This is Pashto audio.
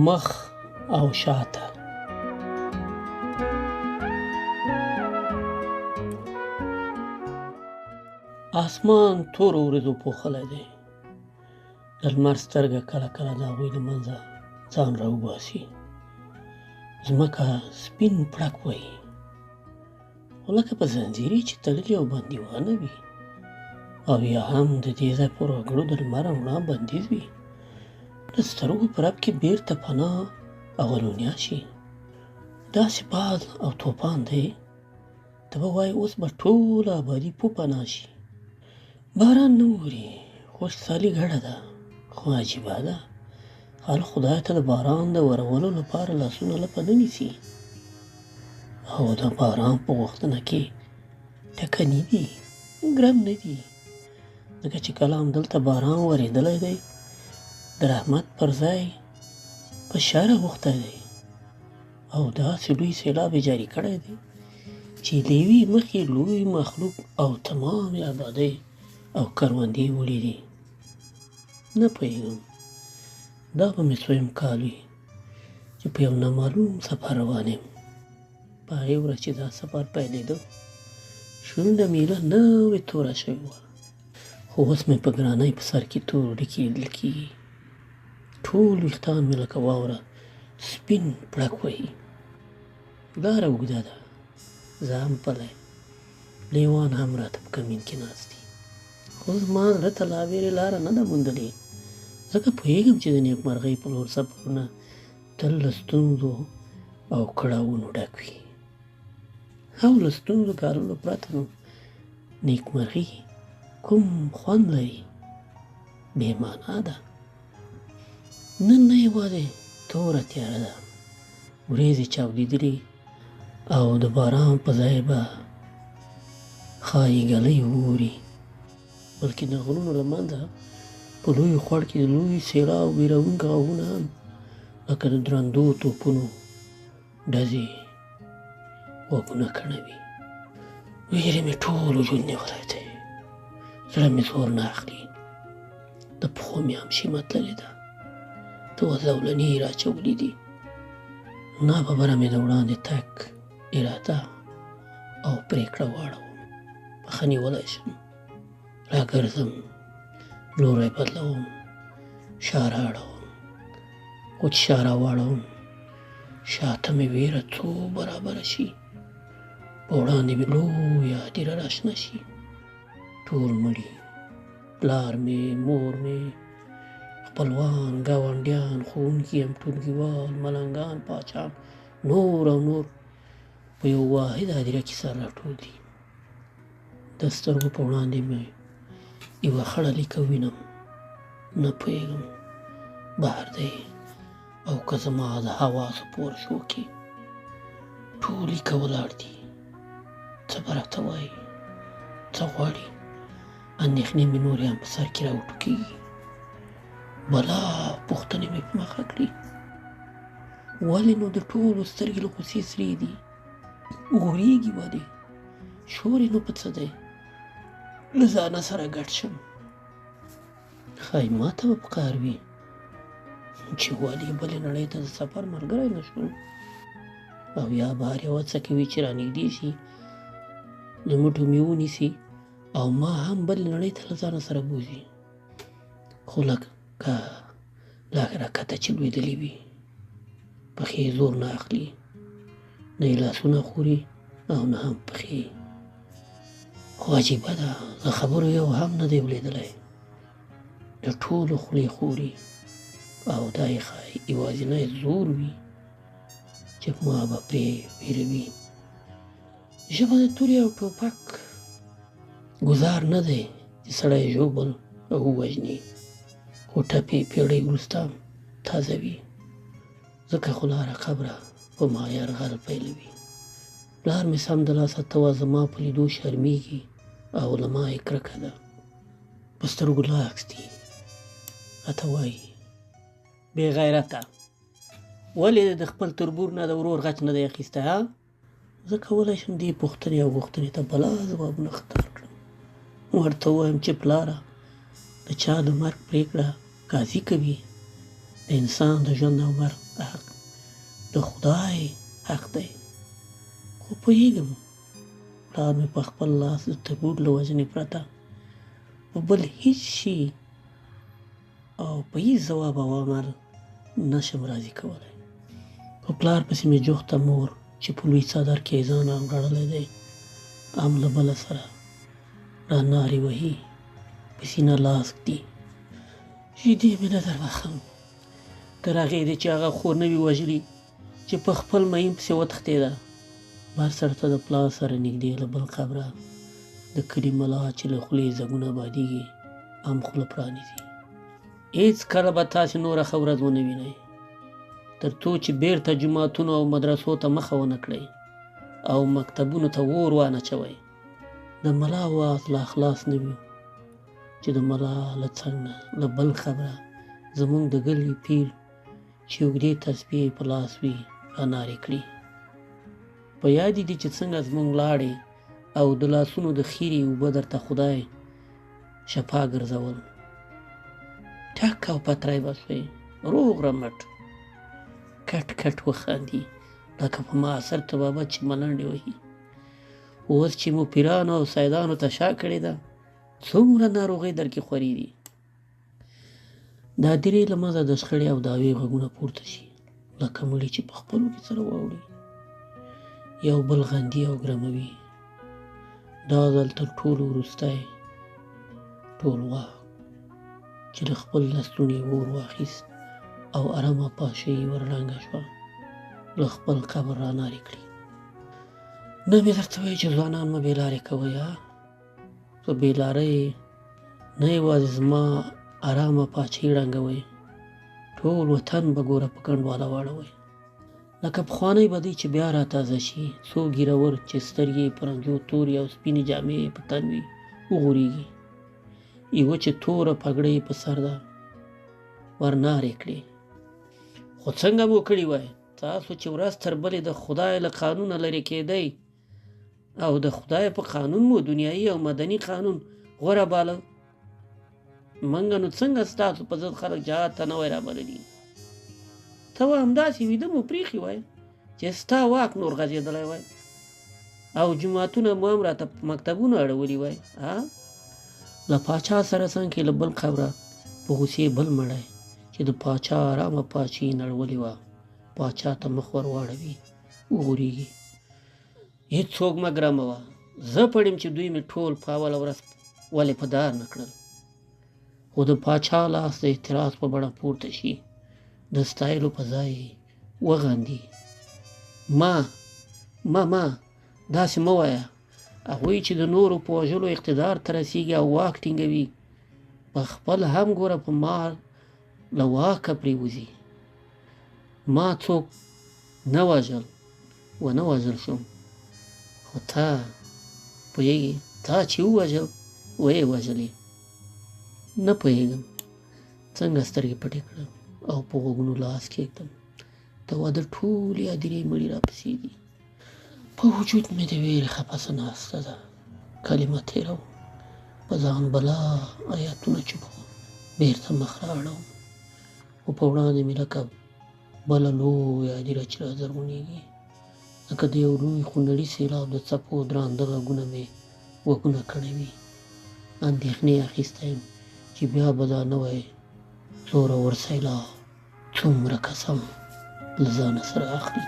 مخ او شاته. اسمان تور ورېځو پوښلی دی. د لمر سترګه کله کله د هغوی له منځه ځان راوباسي. ځمکه سپین پړک وهي، خو لکه په زنځیرې چې تړلې او بندیوانه وي. او یا هم د دې ځای پر وګړو د لمر رڼا بندیز وي، د سترګو په رپ کې بیرته پناه او غلونیا شي. داسې باد او توپان دی، ته به وایې اوس به ټوله ابادي په پناه شي. باران نه اوري، خوشحالي ګډه ده، خو عجیبه ده، خلک خدای ته د باران د ورولو لپاره لاسونه لپه نه نیسي. او د باران په غوښتنه کې ټکني دي، ګرم نه دي، ځکه چې کله همدلته باران ورېدلی دی، د رحمت پر ځای په شر غوښتی دی، او داسې لوی سیلاب یې جاري کړی دی چې د یوې مخې لوی مخلوق او تمام آبادۍ او کروندې وړي دي. نه پوهېږم دا به مې څویم کال وي چې په یو نامعلوم سفر روان یم. په هغې ورځ چې دا سفر پیلېده، شونډه مې ایله نوې توره شوې وه، خو اوس مې په ګرانۍ په سر کې تور ډکي لیدل کېږي. ټول ویښتان مې لکه واوره سپین پړک وهي. لاره اوږده ده، زه هم پلی، لیوان هم راته په کمین کې ناست دي، خو زما زړه ته لا ویرې لاره نه ده موندلې، ځکه پوهېږم چې د نیکمرغۍ په لور سفرونه تل له ستونزو او کړاوونو ډک وي. او له ستونزو ګاللو پرته نو نیکمرغي کوم خوند لري؟ بې معنا ده. نن نه یوازې توره تیاره ده، ورېځې چاودېدلې، او د باران په ځای به ښایي ږلۍ ووري، بلکې د غرونو له منځه په لویو خوړ کې د لوی سیلاب ویرونکي غږونه هم لکه د درندو توپونو ډزې غوږونه کڼوي. ویرې مې ټول وجود نیولی دی، زړه مې زور نه اخلي، د پښو مې هم شیمه تللې ده، دوه زولنې یې راچولي دي. ناببره مې د وړاندې تګ اراده او پرېکړه واړوم. پښه نیولی شم، راګرځم، لوری بدلوم، شا رااړوم، خو چې شا راواړوم، شاته مې ویره څو برابره شي، په وړاندې مې لویه هدیره راشنه شي. ټول مړي، پلار مې، مور مې، خپلوان، ګاونډیان، ښوونکي، همټولګیوال، ملنګان، پاچان، نور او نور په یو واحده هدیره کې سر راټول دي. د سترګو په وړاندې مې یوه خړه لیکه وینم. نه پوهېږم بهر دی او که زما د حواسو په ورشو کې. ټول لیکه ولاړ دي، څه به راته وایي، څه غواړي. اندېښنې مې نورې هم په سر کې راوټوکېږي. بلا پوښتنې مې په مخه کړي، ولې نو د ټولو سترګې له غوسې سرې دي، غورېږي ولې، شور یې نو په څه دی، له ځانه سره ګډ شم. ښایي ما ته به پکار وي چې ولې بلې نړۍ ته د سفر ملګری نه شم، او یا به هر یو هڅه کوي چې رانږدې شي، له مټو مې ونیسي او ما هم بلې نړۍ ته له ځانه سره بوځي. خو لکه لا راکته چې لوېدلې وي، پښې زور نه اخلي، نه یې لاسونه خوري او نه هم پښې. خو عجیبه ده، له خبرو یو هم نه دی ولېدلی، د ټولو خولې خوري، او دا یې ښایي یوازینی زور وي چې ما به پرې ویروي. ژبه د تورې او ټوپک ګزار نه دی چې سړی ژوبل او ووژني، خو ټپې پېړۍ وروسته هم تازه وي، ځکه خو لاره قبره په ما یرغل پیلوي. پلار مې سمدلاسه ته وا زما په لیدو شرمېږي او له ما یې کرکه ده، په سترګو لاکس دي، راته وایي بې غیرته ولې د خپل تربور نه د ورور غچ نه دی اخیستی؟ زه کولی شم دې پوښتنې او غوښتنې ته بلا ځوابونه ختار کړم. ورته ووایم چې پلاره، د چا د مرګ پرېکړه قاضي کوي، د انسان د ژوند او مرګ د خدای حق دی. خو پوهېږم پلار مې په خپل لاس د تبور له وژنې پرته په بل هېڅ شي او په هېڅ ځواب او عمل نشم راضي کولی. په پلار پسې مې جوخته مور چې په لوی څادر کې ځان رانغاړلی دی ام له بله سره را نارې وهي، په سینه لاس ږدي. شیدې مې نه در بخم تر هغې دی چې هغه خور نه وي وژلي چې په خپل مین پسې وتښتېده. بر سر ته د پلار سره نږدې له بل قبره د کلي ملا چې له خولې ځګونه بادېږي هم خوله پرانیزي. هېڅ کله به تاسې نوره ښه ورځ ونه وینئ تر څو چې بیرته جوماتونو او مدرسو ته مخه ونه کړئ او مکتبونو ته اور وانچوئ. د ملا واز لا خلاص نه وي چې د ملا له څنګ نه له بل قبره زموږ د ګلي پیر چې اوږدې تسبیح په لاس وي را نارې کړي. په یاد دي چې څنګه زموږ لاړې او د لاسونو د خیرې اوبه درته خدای شفا ګرځول. ټک او پتری به سوی روغ رمټ کټ کټ وخاندي لکه په معاصر طبابت چې ملنډې وهي. اوس چې مو پیرانو او سیدانو ته شا کړې ده څومره ناروغۍ در کې خورې دي. دا درې له منځه د شخړې او دعوې غږونه پورته شي لکه مړي چې په خپلو کې سره واوړي، یو بل غندي او ګرموي. دا ځل تر ټولو وروستی ټولواک چې له خپل لستوڼي اور واخیست او ارامه پاشۍ ورړنګه شوه له خپل قبر را نارې کړي. نه مې درته وایي چې ځوانان مه بېلارې کوئ. په بېلارۍ نه یوازې زما ارامه پاچۍ ړنګوئ، ټول وطن به ګوره په کنډواله واړوئ. لکه پخوانی بدۍ چې بیا را تازه شي، څو ګیرور چې سترګې په رنجو تورې او سپینې جامې په تن وي وغورېږي. یوه چې توره پګړۍ په سر ده ور نارې کړې. خو څنګه مو کړي وای تاسو چې ورځ تر بلې د خدای له قانونه لرې کېدئ او د خدای په قانون مو دنیایي او مدني قانون غوره باله. منګه نو څنګه ستاسو په ضد خلک جهاد ته نه وای رابللي. ته به همداسې ویده مو پرېښي وای چې ستا واک نور غځېدلی وای او جوماتونه مو هم راته مکتبونه اړولي وای. له پاچا سره څنګه له بل قبره په غوسې بل مړی چې د پاچا ارامه پاچۍ نړولې وه پاچا ته مخ ور واړوي وغورېږي. هېڅوک مه ګرموه، زه پړیم چې دوی مې ټول په اوله ورځ ولې په دار نه کړل. خو د پاچا لاس د اعتراض په بڼه پورته شي، د ستایلو په ځای وغندي. ما داسې مه وایه. هغوی چې د نورو په وژلو اقتدار ته رسېږي او واک ټینګوي په خپل هم ګوره په ما له واکه پرېوځي. ما څوک نه وژل ونه وژل شوم، خو تا پوهېږې تا چې ووژل ویې وژلې. نه پوهېږم څنګه سترګې پټې کړم او په غوږونو لاس کېږدم. د واده ټولې هدیرې مړي راپسې دي. په وجود مې د ویرې خپسه ناسته ده. کلمه تېروم، په ځان بلا آیاتونه چوپوم، بېرته مخ را اړوم. خو په وړاندې مې لکه بله لویه هدیره چې را زرغونېږي، لکه د یو لوی خونړي سیلاب د څپو درانده غږونه مې وږونه کړوي. اندېښنې اخیستی یم چې بیا به دا نوی زورور سیلاب څومره قسم له ځانه سره اخلي.